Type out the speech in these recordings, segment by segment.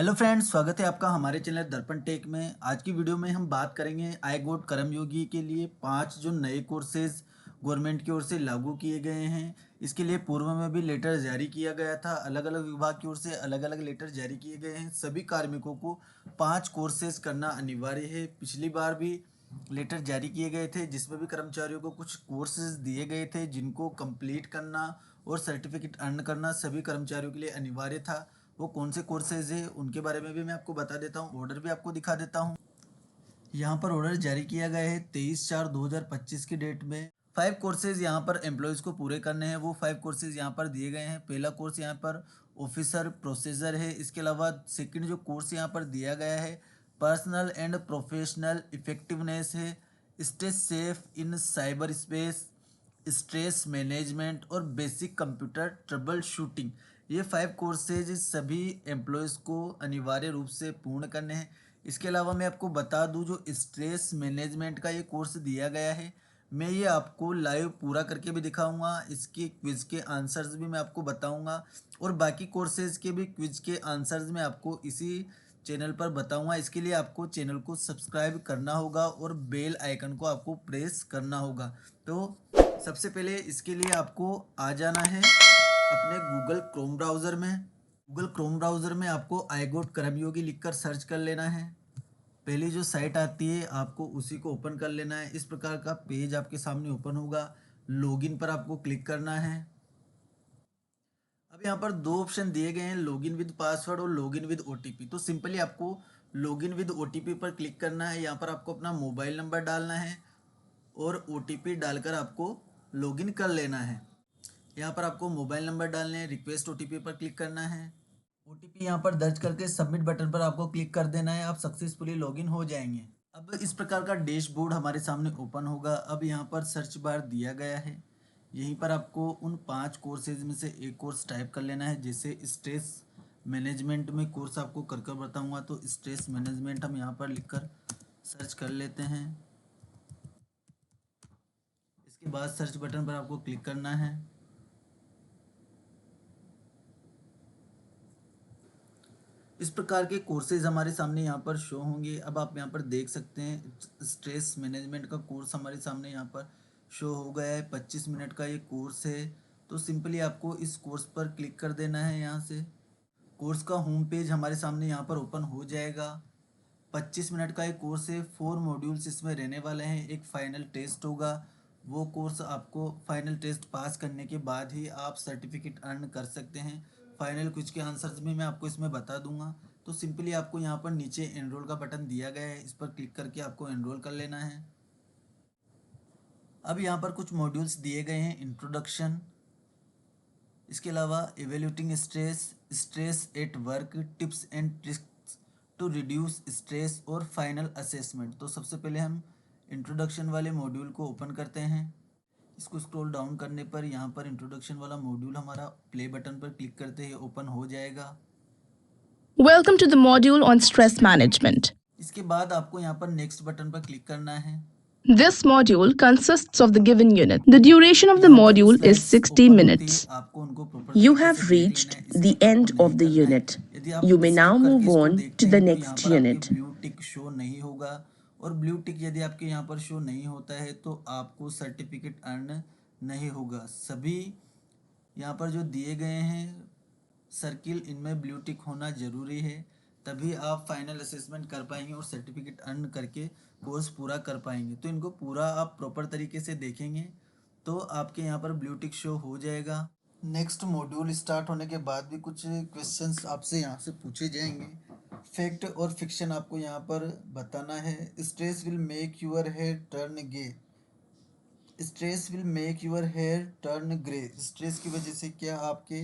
Hello friends, स्वागत है आपका हमारे चैनल दर्पण टेक में। आज की वीडियो में हम बात करेंगे आई गोट कर्मयोगी के लिए 5 जो नए कोर्सेज गवर्नमेंट की ओर से लागू किए गए हैं। इसके लिए पूर्व में भी लेटर जारी किया गया था। अलग अलग विभाग की ओर से अलग अलग लेटर जारी किए गए हैं। सभी कार्मिकों को 5 कोर्सेज करना अनिवार्य है। पिछली बार भी लेटर जारी किए गए थे जिसमें भी कर्मचारियों को कुछ कोर्सेज दिए गए थे जिनको कंप्लीट करना और सर्टिफिकेट अर्न करना सभी कर्मचारियों के लिए अनिवार्य था। वो कौन से कोर्सेज है उनके बारे में भी मैं आपको बता देता हूँ। ऑर्डर भी आपको दिखा देता हूँ। यहाँ पर ऑर्डर जारी किया गया है 23/4/2025 की डेट में। 5 कोर्सेज यहाँ पर एम्प्लॉयज़ को पूरे करने हैं। वो 5 कोर्सेज यहाँ पर दिए गए हैं। पहला कोर्स यहाँ पर ऑफिसर प्रोसेसर है। इसके अलावा सेकंड जो कोर्स यहाँ पर दिया गया है पर्सनल एंड प्रोफेशनल इफेक्टिवनेस है। Stay safe in cyber space, stress management और बेसिक कंप्यूटर ट्रबल शूटिंग। ये 5 कोर्सेज सभी एम्प्लॉयज़ को अनिवार्य रूप से पूर्ण करने हैं। इसके अलावा मैं आपको बता दूं जो स्ट्रेस मैनेजमेंट का ये कोर्स दिया गया है मैं ये आपको लाइव पूरा करके भी दिखाऊंगा। इसके क्विज के आंसर्स भी मैं आपको बताऊंगा और बाकी कोर्सेज के भी क्विज के आंसर्स मैं आपको इसी चैनल पर बताऊंगा। इसके लिए आपको चैनल को सब्सक्राइब करना होगा और बेल आइकन को आपको प्रेस करना होगा। तो सबसे पहले इसके लिए आपको आ जाना है अपने गूगल क्रोम ब्राउज़र में। गूगल क्रोम ब्राउज़र में आपको आई गोट कर्मयोगी लिखकर सर्च कर लेना है। पहली जो साइट आती है आपको उसी को ओपन कर लेना है। इस प्रकार का पेज आपके सामने ओपन होगा। लॉगिन पर आपको क्लिक करना है। अब यहाँ पर 2 ऑप्शन दिए गए हैं, लॉगिन विद पासवर्ड और लॉगिन विद ओटीपी। तो सिंपली आपको लॉगिन विद ओटीपी पर क्लिक करना है। यहाँ पर आपको अपना मोबाइल नंबर डालना है और ओटीपी डालकर आपको लॉगिन कर लेना है। यहाँ पर आपको मोबाइल नंबर डालने हैं, रिक्वेस्ट ओटीपी पर क्लिक करना है। ओटीपी यहाँ पर दर्ज करके सबमिट बटन पर आपको क्लिक कर देना है। आप सक्सेसफुली लॉगिन हो जाएंगे। अब इस प्रकार का डैशबोर्ड हमारे सामने ओपन होगा। अब यहाँ पर सर्च बार दिया गया है। यहीं पर आपको उन 5 कोर्सेज में से एक कोर्स टाइप कर लेना है। जैसे स्ट्रेस मैनेजमेंट में कोर्स आपको कर कर बताऊँगा, तो स्ट्रेस मैनेजमेंट हम यहाँ पर लिखकर सर्च कर लेते हैं। इसके बाद सर्च बटन पर आपको क्लिक करना है। इस प्रकार के कोर्सेज हमारे सामने यहाँ पर शो होंगे। अब आप यहाँ पर देख सकते हैं स्ट्रेस मैनेजमेंट का कोर्स हमारे सामने यहाँ पर शो हो गया है। 25 मिनट का ये कोर्स है। तो सिंपली आपको इस कोर्स पर क्लिक कर देना है। यहाँ से कोर्स का होम पेज हमारे सामने यहाँ पर ओपन हो जाएगा। 25 मिनट का एक कोर्स है। 4 मॉड्यूल्स इसमें रहने वाले हैं। एक फाइनल टेस्ट होगा। वो कोर्स आपको फाइनल टेस्ट पास करने के बाद ही आप सर्टिफिकेट अर्न कर सकते हैं। फाइनल क्विज के आंसर्स भी मैं आपको इसमें बता दूंगा। तो सिंपली आपको यहाँ पर नीचे एनरोल का बटन दिया गया है। इस पर क्लिक करके आपको एनरोल कर लेना है। अब यहाँ पर कुछ मॉड्यूल्स दिए गए हैं। इंट्रोडक्शन, इसके अलावा evaluating stress, stress at work, tips and tricks to reduce stress और फाइनल असेसमेंट। तो सबसे पहले हम इंट्रोडक्शन वाले मॉड्यूल को ओपन करते हैं। इसको स्क्रॉल डाउन करने पर यहाँ पर इंट्रोडक्शन वाला मॉड्यूल हमारा प्ले बटन पर क्लिक करते ही ओपन हो जाएगा। Welcome to the module on stress management. इसके बाद आपको यहाँ पर नेक्स्ट बटन पर क्लिक करना है। This module consists of the given unit. The duration of the यहाँ पर जो module is slides 60 open होती minutes. है, आपको उनको proper You तरीके have से देख लेना reached है। the skip end आपको of नहीं the करना है। unit. यदि आप You may skip now करके move इसको on देखते to the हैं तो यहाँ next पर आपके unit. ब्लू टिक शो नहीं होगा। और ब्लू टिक यदि आपके यहाँ पर शो नहीं होता है तो आपको सर्टिफिकेट अर्न नहीं होगा। सभी यहाँ पर जो दिए गए हैं सर्किल, इनमें ब्लू टिक होना ज़रूरी है, तभी आप फाइनल असेसमेंट कर पाएंगे और सर्टिफिकेट अर्न करके कोर्स पूरा कर पाएंगे। तो इनको पूरा आप प्रॉपर तरीके से देखेंगे तो आपके यहाँ पर ब्लू टिक शो हो जाएगा। नेक्स्ट मॉड्यूल स्टार्ट होने के बाद भी कुछ क्वेश्चंस आपसे यहाँ से पूछे जाएंगे। फैक्ट और फिक्शन आपको यहाँ पर बताना है। Stress will make your hair turn gay, stress will make your hair turn grey. Stress की वजह से क्या आपके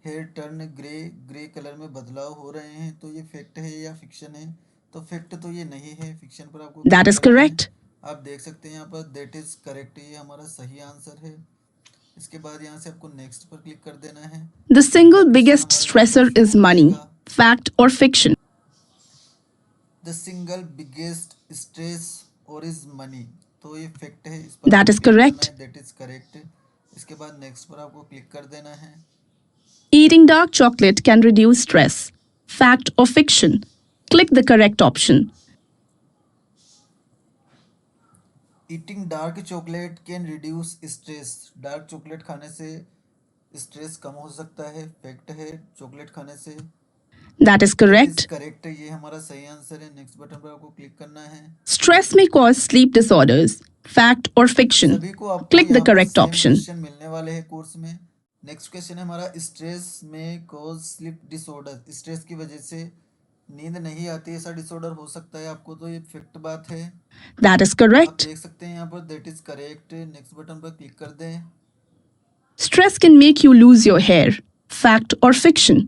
हेयर टर्न ग्रे कलर में बदलाव हो रहे हैं। तो ये फैक्ट है या फिक्शन है। तो फैक्ट तो ये नहीं है, फिक्शन पर आपको That is करना है। correct. आप देख सकते हैं यहाँ पर दैट इज करेक्ट, ये हमारा सही आंसर है। इसके बाद यहाँ से आपको नेक्स्ट पर क्लिक कर देना है। The single अगला biggest क्वेश्चन हमारा यहाँ stressor पर is शो हो money. जाएगा। Fact or fiction? The single biggest stress और इज मनी। तो ये फैक्ट है, इस पर That आपको is क्लिक करना correct. है। That is correct. इसके बाद नेक्स्ट पर आपको क्लिक कर देना है। Eating dark chocolate can reduce stress. fact or fiction. Click the correct option. Eating dark chocolate can reduce stress. Dark chocolate खाने से स्ट्रेस कम हो सकता है। फैक्ट है चॉकलेट खाने से। That is that is correct. Correct, ये हमारा सही आंसर है। नेक्स्ट बटन पर आपको क्लिक करना है। Stress may cause sleep disorders. Fact or fiction. सभी को आपको Click the यहाँ पर correct सेम option. क्वेश्चन मिलने वाले हैं कोर्स में। नेक्स्ट क्वेश्चन है हमारा, स्ट्रेस में कॉज स्लीप डिसऑर्डर। स्ट्रेस की वजह से नींद नहीं आती, ऐसा डिसऑर्डर हो सकता है आपको, तो ये फैक्ट बात है। That is आप correct. देख सकते हैं यहाँ पर, that is correct. Next button पर क्लिक कर दें। Stress can make you lose your hair. Fact or fiction.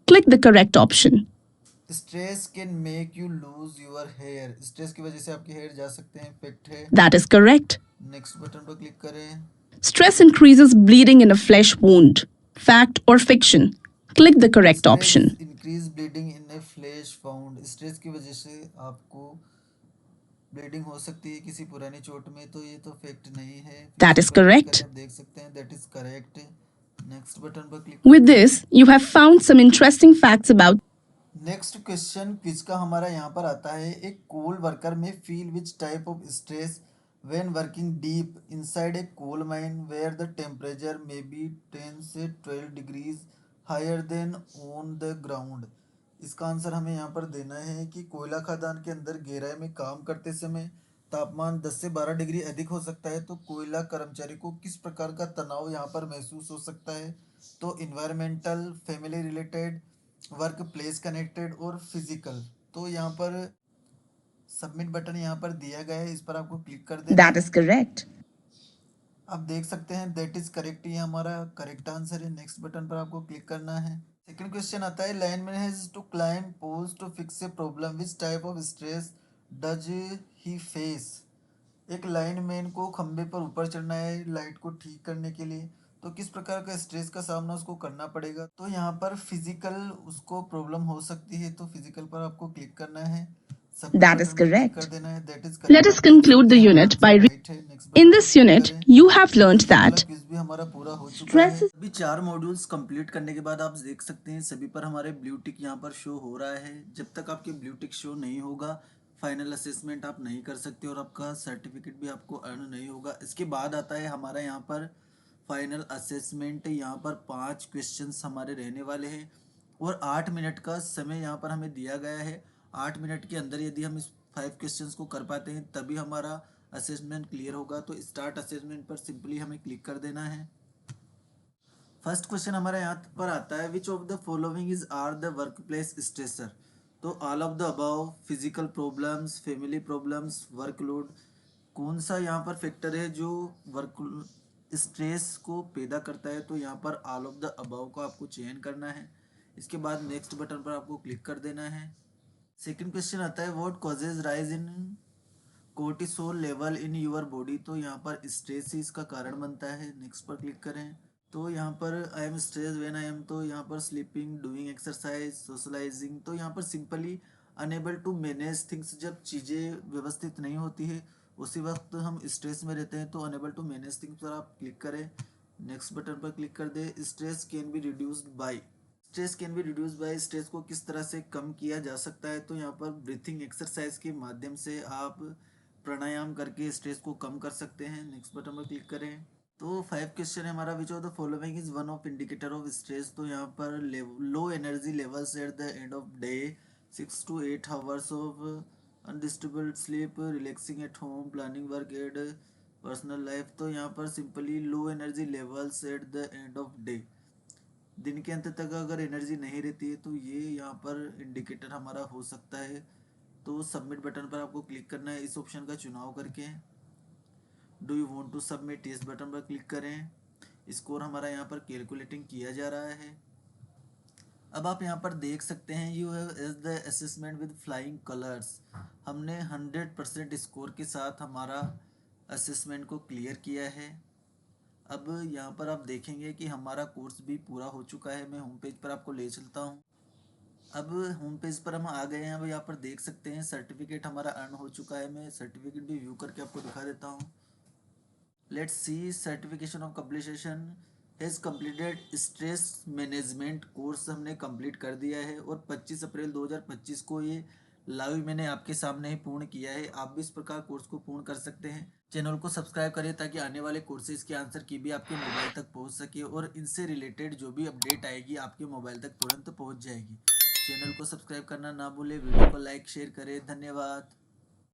Click the correct option. Stress can make you lose your hair. Stress की वजह से आपके हेयर जा सकते हैं। फैक्ट है। That is correct. Next button पर क्लिक करें। Stress increases bleeding in a flesh wound. Fact or fiction. Click the correct option. Increase bleeding in A flash wound. Stress की वजह से आपको ब्लीडिंग हो सकती है किसी पुरानी चोट में, तो ये तो फैक्ट नहीं है। That is correct. आप देख सकते हैं, that is correct. Next button पर click. With this, you have found some interesting facts about. Next question quiz का हमारा यहाँ पर आता है, एक coal worker may feel which type of stress when working deep inside a coal mine where the temperature may be 10 से 12 degrees higher than on the ground. इसका answer हमें यहाँ पर देना है कि कोयला खदान के अंदर गहराई में काम करते समय तापमान 10 से 12 डिग्री अधिक हो सकता है, तो कोयला कर्मचारी को किस प्रकार का तनाव यहाँ पर महसूस हो सकता है। तो environmental, family related, work place connected और फिजिकल। तो यहाँ पर सबमिट बटन यहाँ पर दिया गया है, इस पर आपको क्लिक कर देना That is correct. आप देख सकते हैं, दैट इज करेक्ट, ये हमारा करेक्ट आंसर है। नेक्स्ट बटन पर आपको क्लिक करना है। सेकंड क्वेश्चन आता है, lineman has to climb poles to fix a problem, which type of stress does he face. एक लाइनमैन को खंबे पर ऊपर चढ़ना है लाइट को ठीक करने के लिए, तो किस प्रकार का स्ट्रेस का सामना उसको करना पड़ेगा। तो यहाँ पर फिजिकल उसको प्रॉब्लम हो सकती है, तो फिजिकल पर आपको क्लिक करना है। That is correct. कर देना है, that is Let us conclude the unit by. In this unit, you have learned that quiz भी हमारा पूरा हो चुका stress है। is. अभी 4 मॉड्यूल्स कंप्लीट करने के बाद आप देख सकते हैं सभी पर हमारे ब्लू टिक यहाँ पर शो हो रहा है। जब तक आपके ब्लू टिक शो नहीं होगा, फाइनल असेसमेंट आप नहीं कर सकते और आपका सर्टिफिकेट भी आपको अर्न नहीं होगा। इसके बाद आता है हमारा यहाँ पर फाइनल असेसमेंट। यहाँ पर 5 क्वेश्चंस हमारे रहने वाले हैं और 8 मिनट का समय यहाँ पर हमें दिया गया है। 8 मिनट के अंदर यदि हम इस 5 क्वेश्चंस को कर पाते हैं तभी हमारा असेसमेंट क्लियर होगा। तो स्टार्ट असेसमेंट पर सिंपली हमें क्लिक कर देना है। फर्स्ट क्वेश्चन हमारा यहाँ पर आता है, which of the following is are the work place stressor. तो all of the above, physical problems, family problems, workload. कौन सा यहाँ पर फैक्टर है जो वर्क स्ट्रेस को पैदा करता है। तो यहाँ पर ऑल ऑफ द अबव को आपको चयन करना है। इसके बाद नेक्स्ट बटन पर आपको क्लिक कर देना है। सेकंड क्वेश्चन आता है, what causes rise in cortisol level in your body. तो यहाँ पर स्ट्रेस ही इसका कारण बनता है। नेक्स्ट पर क्लिक करें। तो यहाँ पर I am stress when I am, तो यहाँ पर स्लीपिंग, डूइंग एक्सरसाइज, सोशलाइजिंग। तो यहाँ पर simply unable to manage things, जब चीज़ें व्यवस्थित नहीं होती है उसी वक्त हम स्ट्रेस में रहते हैं। तो अनेबल टू मैनेज थिंग्स पर आप क्लिक करें। नेक्स्ट बटन पर क्लिक कर दे। Stress can be reduced by. Stress can be reduce by, stress को किस तरह से कम किया जा सकता है। तो यहाँ पर ब्रीथिंग एक्सरसाइज के माध्यम से आप प्राणायाम करके स्ट्रेस को कम कर सकते हैं। नेक्स्ट बटन पर क्लिक करें। तो 5 क्वेश्चन है हमारा, विच of the following is one of indicator of stress. तो यहाँ पर low energy levels at the end of day, 6 to 8 hours of undisturbed sleep, relaxing at home, planning work at personal life. तो यहाँ पर simply low energy levels at the end of day, दिन के अंत तक अगर एनर्जी नहीं रहती है तो ये यहाँ पर इंडिकेटर हमारा हो सकता है। तो सबमिट बटन पर आपको क्लिक करना है इस ऑप्शन का चुनाव करके। Do you want to submit, इस बटन पर क्लिक करें। स्कोर हमारा यहाँ पर कैलकुलेटिंग किया जा रहा है। अब आप यहाँ पर देख सकते हैं, you have ace the assessment with flying colours. हमने 100% स्कोर के साथ हमारा असेसमेंट को क्लियर किया है। अब यहाँ पर आप देखेंगे कि हमारा कोर्स भी पूरा हो चुका है। मैं होम पेज पर आपको ले चलता हूँ। अब होम पेज पर हम आ गए हैं। अब यहाँ पर देख सकते हैं सर्टिफिकेट हमारा अर्न हो चुका है। मैं सर्टिफिकेट भी व्यू करके आपको दिखा देता हूँ। Let's see certification of completion has completed stress management course हमने कंप्लीट कर दिया है और 25 अप्रैल 2025 को ये लाइव मैंने आपके सामने ही पूर्ण किया है। आप भी इस प्रकार कोर्स को पूर्ण कर सकते हैं। चैनल को सब्सक्राइब करिए ताकि आने वाले कोर्सेज के आंसर की भी आपके मोबाइल तक पहुंच सके और इनसे रिलेटेड जो भी अपडेट आएगी आपके मोबाइल तक तुरंत पहुंच जाएगी। चैनल को सब्सक्राइब करना ना भूलें, वीडियो को लाइक शेयर करें। धन्यवाद।